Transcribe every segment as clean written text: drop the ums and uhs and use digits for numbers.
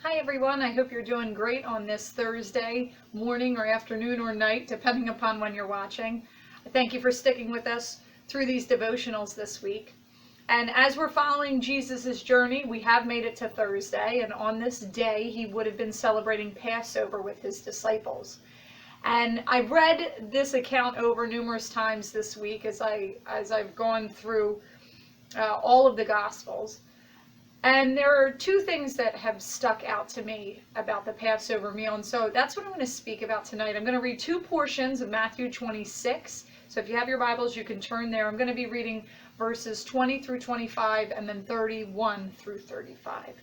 Hi everyone, I hope you're doing great on this Thursday morning or afternoon or night, depending upon when you're watching. Thank you for sticking with us through these devotionals this week. And as we're following Jesus' journey, we have made it to Thursday, and on this day he would have been celebrating Passover with his disciples. And I read this account over numerous times this week as I've gone through all of the Gospels. And there are two things that have stuck out to me about the Passover meal, and so that's what I'm going to speak about tonight. I'm going to read two portions of Matthew 26. So if you have your Bibles, you can turn there. I'm going to be reading verses 20 through 25 and then 31 through 35.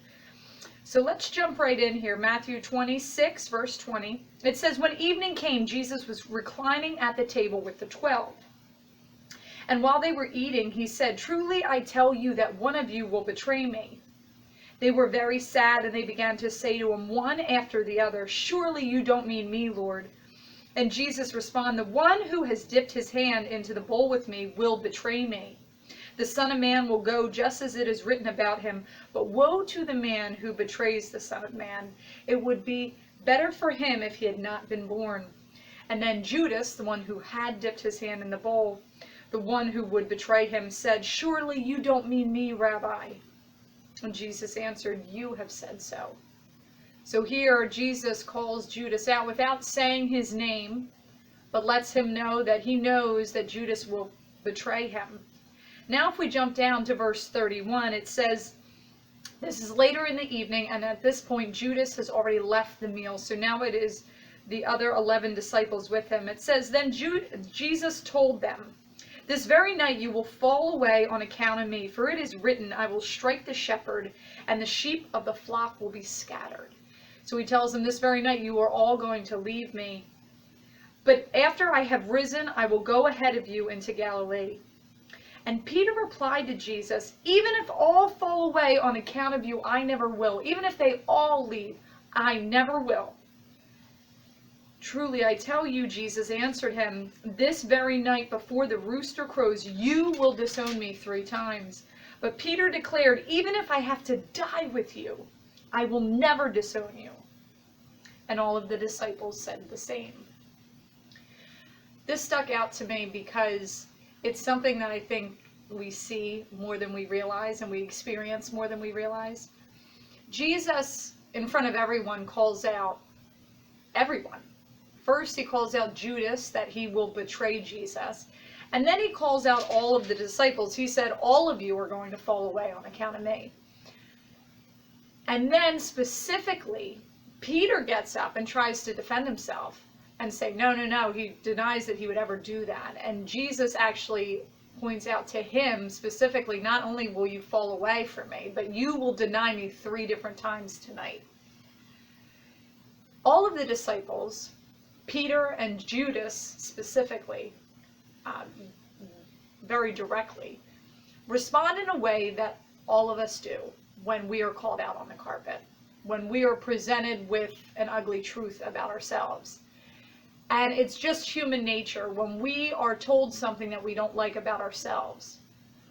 So let's jump right in here. Matthew 26, verse 20. It says, "When evening came, Jesus was reclining at the table with the 12. And while they were eating, he said, 'Truly I tell you that one of you will betray me.' They were very sad, and they began to say to him one after the other, 'Surely you don't mean me, Lord.' And Jesus responded, 'The one who has dipped his hand into the bowl with me will betray me. The Son of Man will go just as it is written about him, but woe to the man who betrays the Son of Man. It would be better for him if he had not been born.' And then Judas, the one who had dipped his hand in the bowl, the one who would betray him, said, 'Surely you don't mean me, Rabbi.' And Jesus answered, 'You have said so.'" So here Jesus calls Judas out without saying his name, but lets him know that he knows that Judas will betray him. Now if we jump down to verse 31, it says, this is later in the evening, and at this point Judas has already left the meal. So now it is the other 11 disciples with him. It says, "Then Jesus told them, 'This very night you will fall away on account of me, for it is written, I will strike the shepherd, and the sheep of the flock will be scattered.'" So he tells them, this very night you are all going to leave me. "But after I have risen, I will go ahead of you into Galilee." And Peter replied to Jesus, "Even if all fall away on account of you, I never will. Even if they all leave, I never will." "Truly I tell you," Jesus answered him, "this very night before the rooster crows, you will disown me 3 times. But Peter declared, "Even if I have to die with you, I will never disown you." And all of the disciples said the same. This stuck out to me because it's something that I think we see more than we realize, and we experience more than we realize. Jesus, in front of everyone, calls out everyone. First, he calls out Judas, that he will betray Jesus. And then he calls out all of the disciples. He said, all of you are going to fall away on account of me. And then specifically, Peter gets up and tries to defend himself and say, no. He denies that he would ever do that. And Jesus actually points out to him specifically, not only will you fall away from me, but you will deny me 3 different times tonight. All of the disciples, Peter and Judas specifically, very directly, respond in a way that all of us do when we are called out on the carpet, when we are presented with an ugly truth about ourselves. And it's just human nature. When we are told something that we don't like about ourselves,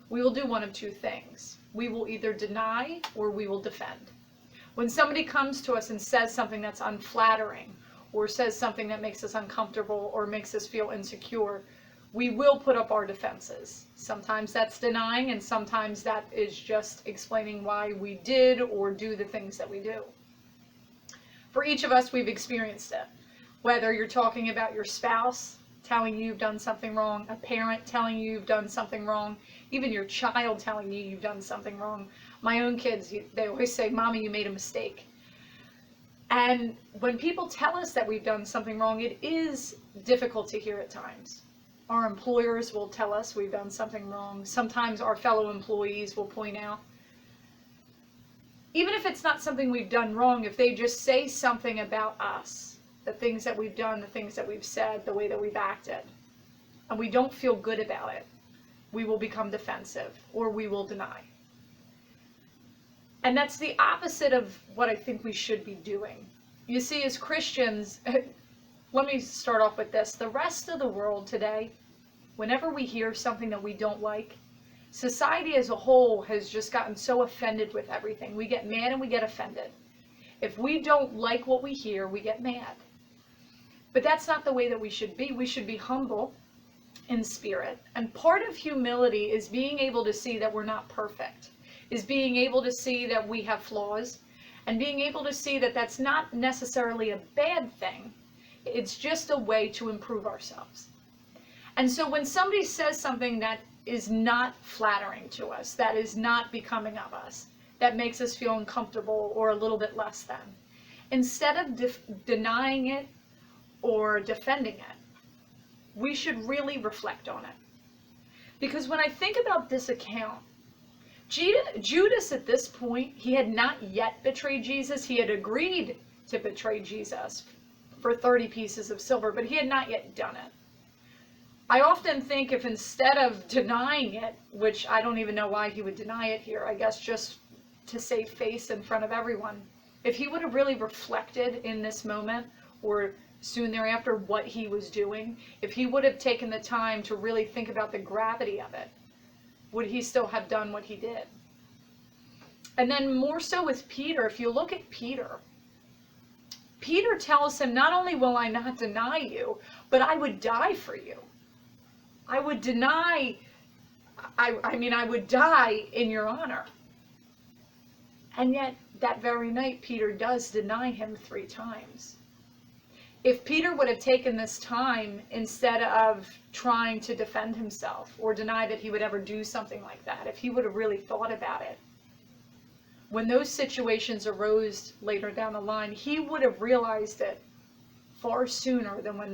we will do one of 2 things. We will either deny or we will defend. When somebody comes to us and says something that's unflattering, or says something that makes us uncomfortable or makes us feel insecure, we will put up our defenses. Sometimes that's denying, and sometimes that is just explaining why we did or do the things that we do. For each of us, we've experienced it. Whether you're talking about your spouse telling you you've done something wrong, a parent telling you you've done something wrong, even your child telling you you've done something wrong. My own kids, they always say, "Mommy, you made a mistake." And when people tell us that we've done something wrong, it is difficult to hear at times. Our employers will tell us we've done something wrong. Sometimes our fellow employees will point out. Even if it's not something we've done wrong, if they just say something about us, the things that we've done, the things that we've said, the way that we've acted, and we don't feel good about it, we will become defensive or we will deny. And that's the opposite of what I think we should be doing. You see, as Christians, let me start off with this. The rest of the world today, whenever we hear something that we don't like, society as a whole has just gotten so offended with everything. We get mad and we get offended. If we don't like what we hear, we get mad. But that's not the way that we should be. We should be humble in spirit. And part of humility is being able to see that we're not perfect, is being able to see that we have flaws, and being able to see that that's not necessarily a bad thing. It's just a way to improve ourselves. And so when somebody says something that is not flattering to us, that is not becoming of us, that makes us feel uncomfortable or a little bit less than, instead of denying it or defending it, we should really reflect on it. Because when I think about this account, Judas at this point, he had not yet betrayed Jesus. He had agreed to betray Jesus for 30 pieces of silver, but he had not yet done it. I often think if instead of denying it, which I don't even know why he would deny it here, I guess just to save face in front of everyone, if he would have really reflected in this moment or soon thereafter what he was doing, if he would have taken the time to really think about the gravity of it, would he still have done what he did? And then more so with Peter, if you look at Peter tells him, not only will I not deny you, but I would die for you. I would deny, I would die in your honor. And yet, that very night, Peter does deny him 3 times. If Peter would have taken this time, instead of trying to defend himself or deny that he would ever do something like that, if he would have really thought about it, when those situations arose later down the line, he would have realized it far sooner than when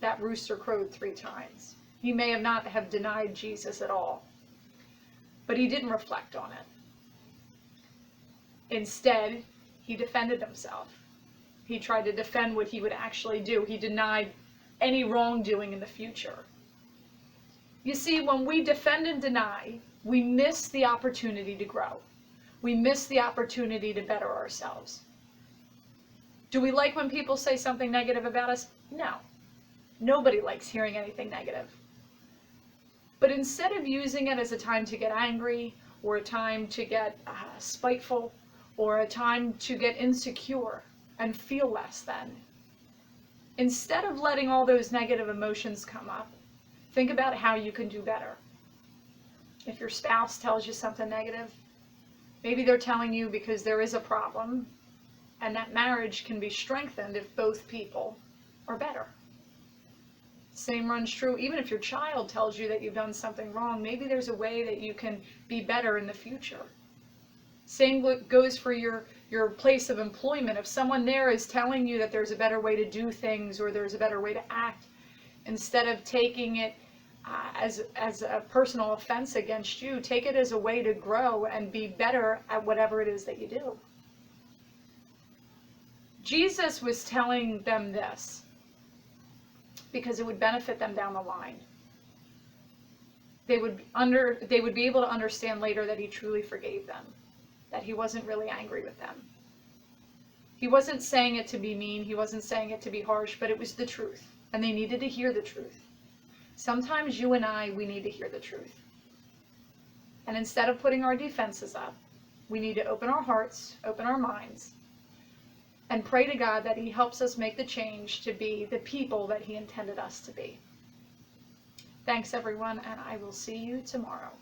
that rooster crowed 3 times. He may have not have denied Jesus at all, but he didn't reflect on it. Instead, he defended himself. He tried to defend what he would actually do. He denied any wrongdoing in the future. You see, when we defend and deny, we miss the opportunity to grow. We miss the opportunity to better ourselves. Do we like when people say something negative about us? No. Nobody likes hearing anything negative. But instead of using it as a time to get angry, or a time to get spiteful, or a time to get insecure and feel less than, instead of letting all those negative emotions come up, think about how you can do better. If your spouse tells you something negative, maybe they're telling you because there is a problem, and that marriage can be strengthened if both people are better. Same runs true, even if your child tells you that you've done something wrong, maybe there's a way that you can be better in the future. Same goes for your place of employment. If someone there is telling you that there's a better way to do things or there's a better way to act, instead of taking it as a personal offense against you, take it as a way to grow and be better at whatever it is that you do. Jesus was telling them this because it would benefit them down the line. They would be able to understand later that he truly forgave them, that he wasn't really angry with them. He wasn't saying it to be mean, he wasn't saying it to be harsh, but it was the truth, and they needed to hear the truth. Sometimes you and we need to hear the truth. And instead of putting our defenses up, we need to open our hearts, open our minds, and pray to God that he helps us make the change to be the people that he intended us to be. Thanks, everyone, and I will see you tomorrow.